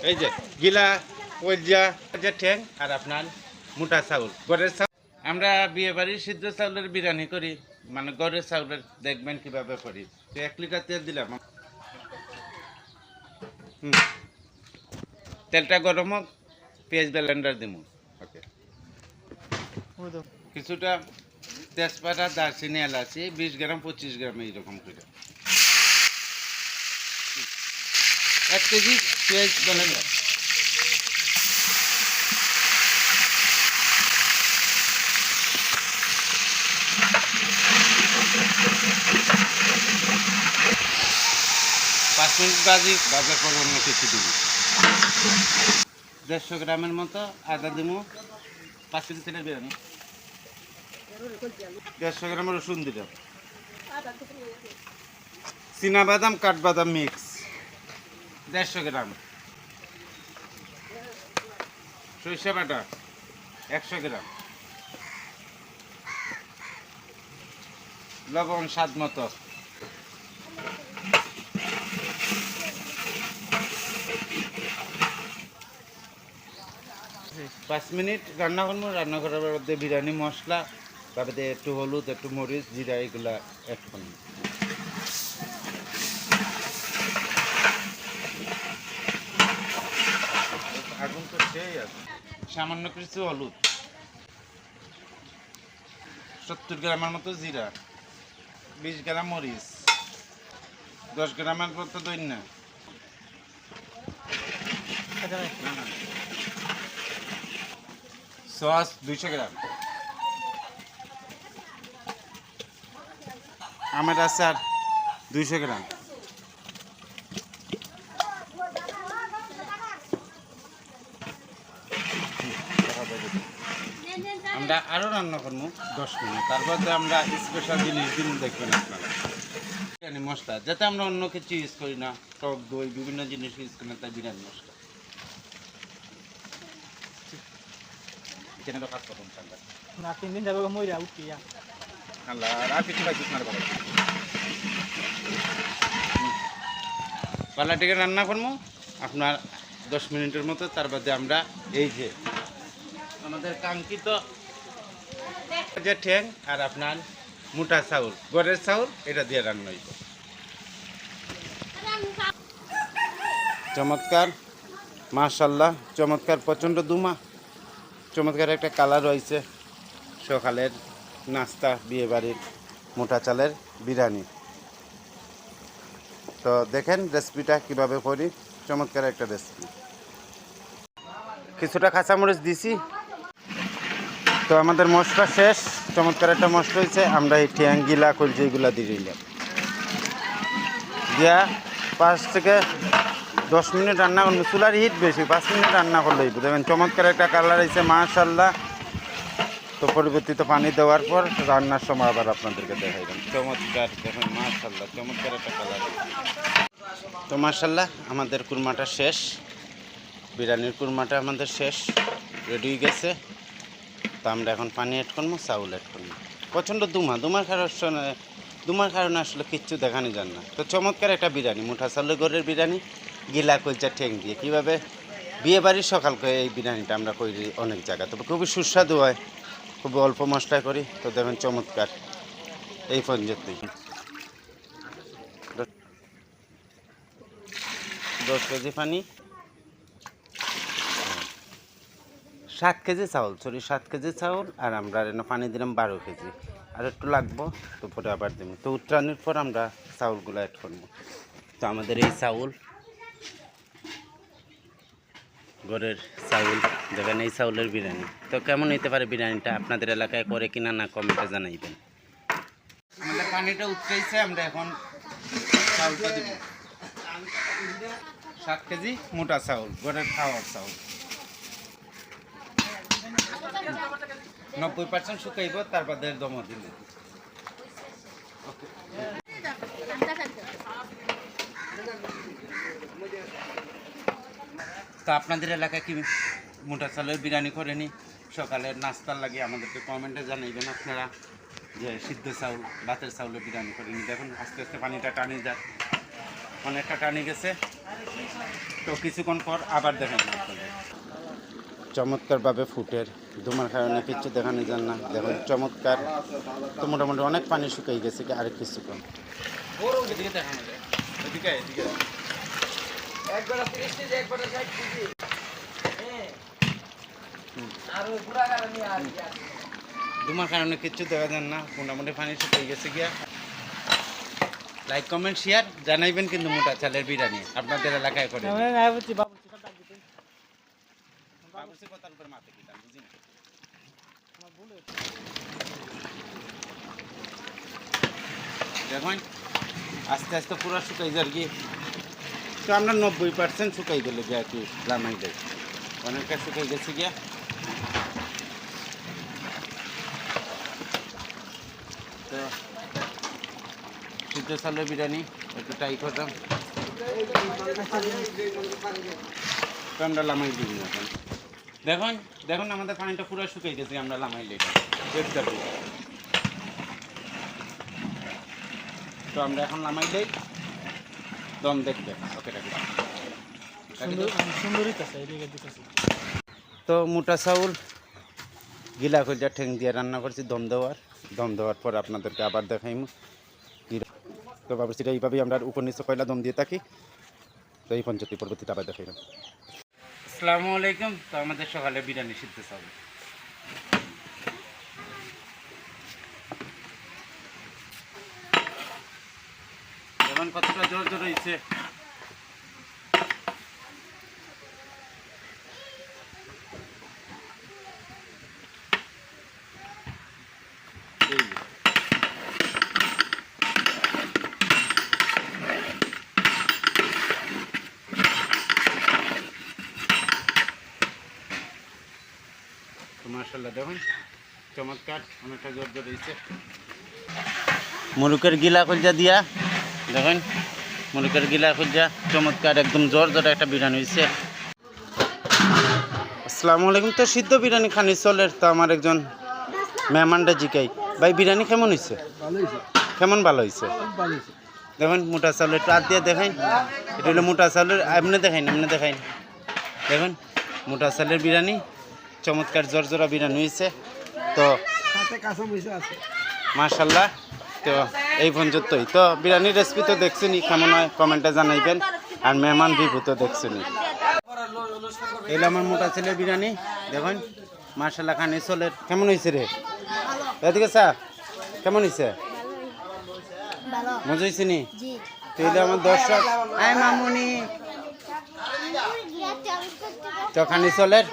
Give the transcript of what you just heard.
এই যে গিলা কলজা যে ঠ্যাং আর আপনার মোটা চাউল গড়ের চাউল। আমরা বিয়ে বাড়ির সিদ্ধ চাউলের বিরিয়ানি করি, মানে গড়ের চাউলের দেখবেন কিভাবে করি। তো 1 লিটার তেল দিলাম। তেলটা গরম হোক, পেঁয়াজ ব্লেন্ডার দিব। ওকে, কিছুটা তেজপাতা, দারচিনি, এলাচি 20 গ্রাম 25 গ্রাম এইরকম করে। 1 কেজি পেঁয়াজ ব্লেন্ডার। পাঁচ মিনিট ভাজার পর অন্য কিছু দিব। 150 গ্রামের মতো আদা দিব। 5 কেজি তেলের বিরিয়ানি। 150 গ্রাম রসুন দিলাম। চীনাবাদাম কাঠবাদাম মিক্স 150 গ্রাম। সরিষা বাটা 100 গ্রাম। লবণ স্বাদ মতো। পাঁচ মিনিট রান্না করবো। রান্না করার মধ্যে বিরিয়ানি মশলা, তারপরে একটু হলুদ, একটু মরিচ, জিরা এগুলা অ্যাড করবো। আগুন তো সেই আছে। সামান্য কিছু হলুদ, 70 গ্রামের মতো জিরা, 20 গ্রাম মরিচ, 10 গ্রামের মতো দইনা, সস 200 গ্রাম, আমের আচার 200 গ্রাম। আমরা আরও রান্না করবো 10 মিনিট, তারপর আমরা স্পেশাল জিনিস দিন দেখবেন আপনারা। বিরিয়ানি মশলা যাতে আমরা অন্য কিছু ইউজ করি না, টক দই বিভিন্ন জিনিস ইউজ করি না, তাই বিরিয়ানি মশলা এখানে কাজ করুন। না 3 দিন যাবে মইরা উঠিয়া আল্লাহ আর কিছু পাইছিস না করে পালাটিকে রান্না করবো আপনার 10 মিনিটের মতো। তার বাদে আমরা এই যে আমাদের কাঙ্ক্ষিত যে ঠ্যাং আর আপনার মোটা চাউল গড়ের চাউল এটা দিয়ে রান্না হইব। চমৎকার, মাশাআল্লাহ চমৎকার, প্রচণ্ড দুমা চমৎকার একটা কালার রয়েছে। সকালের নাস্তা বিয়েবাড়ির মোটা চালের বিরিয়ানি। তো দেখেন রেসিপিটা কীভাবে করি, চমৎকার একটা রেসিপি। কিছুটা কাঁচামরিচ দিছি। তো আমাদের মশলা শেষ, চমৎকার একটা মশলা হয়েছে। আমরা এই ঠ্যাং গিলা কলজি এগুলা দিয়ে দিলাম, দিয়া 5 থেকে 10 মিনিট রান্না করবো। চুলার হিট বেশি, 5 মিনিট রান্না করলে দেখবেন চমৎকার একটা কালার হয়েছে মাশাআল্লাহ। তো পরবর্তীতে পানি দেওয়ার পর রান্নার সময় আবার আপনাদেরকে দেখাইলাম। চমৎকার দেখেন মাশাআল্লাহ চমৎকার একটা কালার। তো মাশাআল্লাহ আমাদের কুরমাটা শেষ, বিরিয়ানির কুরমাটা আমাদের শেষ, রেডি হয়ে গেছে। তো আমরা এখন পানি অ্যাড করবো, চাউল অ্যাড করবো। প্রচণ্ড দুমার কারণে আসলে কিচ্ছু দেখানো যান না। তো চমৎকার একটা বিরিয়ানি, মোটা চাউলের গড়ের বিরিয়ানি গিলা কলজা ঠ্যাং দিয়ে। কীভাবে বিয়ে বাড়ির সকাল করে এই বিরিয়ানিটা আমরা করি অনেক জায়গা, তবে খুবই সুস্বাদু হয়, খুব অল্প মশলা করি। তো দেখবেন চমৎকার এই পর্যন্তই। 10 কেজি পানি, 7 কেজি চাউল, 7 কেজি চাউল। আর আমরা পানি দিলাম 12 কেজি, আর একটু লাগবো, তো পরে আবার দিব। তো উত্তরাণের পর আমরা চাউলগুলো অ্যাড করবো। তো আমাদের এই চাউল গড়ের চাউল, দেখেন এই চাউলের বিরিয়ানি। তো কেমন হইতে পারে বিরিয়ানিটা, আপনাদের এলাকায় করে কিনা না কমেন্টে জানাইবেন। আমাদের পানিটা উঠতেইছে, আমরা এখন চাউলটা দিব। 7 কেজি মোটা চাউল, গড়ের খাওয়ার চাউল। 90% শুকাইব, তারপর দম দিল। তো আপনাদের এলাকায় কি মোটা চালের বিরিয়ানি করেনি? সকালের নাস্তার লাগে আমাদেরকে কমেন্টে জানাইবেন আপনারা যে সিদ্ধ চাউল ভাতের চাউলের বিরিয়ানি করেনি। দেখুন আস্তে আস্তে পানিটা টানি যাক, অনেকটা টানি গেছে। তো কিছুক্ষণ পর আবার দেখেন চমৎকারভাবে ফুটের ধুমার কারণে কিচ্ছু দেখানো যান না। দেখুন চমৎকার, তো মোটামুটি অনেক পানি শুকিয়ে গেছে কি আরেক কিছুক্ষণ। ধুমার কারণে কিচ্ছু দেখা যান না, মোটামুটি পানি শুকিয়ে গেছে গিয়া। লাইক কমেন্ট শেয়ার জানাইবেন কিন্তু মোটা চালের বিরিয়ানি আপনাদের এলাকায় করে। দেখুন আস্তে আস্তে পুরো শুকাই যার কি, তো আমরা 90% শুকাই গেলে গিয়া কি লামাই দেয়, অনেকটা শুকাই গেছে গিয়া। তো সিদ্ধ চালের বিরিয়ানি একটু ট্রাই করতাম, তো আমরা লামাই দিই এখন। দেখুন দেখুন আমাদের পানিটা পুরো শুকিয়ে গেছে, আমরা লামাই লেগে দেখতে পারি। তো আমরা এখন লামাই দেই দম দেখবে। ওকে তো মোটা চাউল গিলা কইটা ঠেং দিয়ে রান্না করছি দম দেওয়ার পর আপনাদেরকে আবার দেখাইম। তো ভাবছি এইভাবেই আমরা উপর নিচে কয়লা দম দিয়ে থাকি। তো এই পঞ্চায়েত পরবর্তীতে আবার দেখাইলাম। আসসালামু আলাইকুম। তো আমাদের সকালে বিরিয়ানি সিদ্ধ চাউল এখন কতটা জোর জোর হয়েছে। মাশাআল্লাহ দেখুন চমৎকার, অনেকটা জোর জোর হয়েছে। মুরুকের গিলা কলজা দিয়া দেখুন, মুরুকের গিলা কলজা চমৎকার একদম জোর জোর একটা বিরিয়ানি হয়েছে। আসসালামু আলাইকুম। তো সিদ্ধ বিরিয়ানি খানি চলের, তো আমার একজন মেহমানটা জিকাই, ভাই বিরিয়ানি কেমন হয়েছে? কেমন ভালো হয়েছে? দেখুন মোটা চাউলের একটু হাত দিয়ে দেখাইন, এটা হলো মোটা চাউলের। এমনি দেখাইন দেখুন মোটা চাউলের বিরিয়ানি চমৎকার জোরজোড়া বিরিয়ানি হয়েছে। তো মাশাআল্লাহ, তো এই পর্যন্তই। তো বিরিয়ানির রেসিপি তো দেখছেনই, কেমন হয় কমেন্টে জানাইবেন। আর মেহমান ভিভু তো দেখছেনই। এলো আমার মোটা ছেলের বিরিয়ানি দেখুন মাশাআল্লাহ খানি চলের। কেমন হয়েছে রে? এদিকে চা, কেমন হয়েছে? মজা হয়েছে নি? তো এলো আমার দর্শক, আয় মামুনি। তো খানি চলের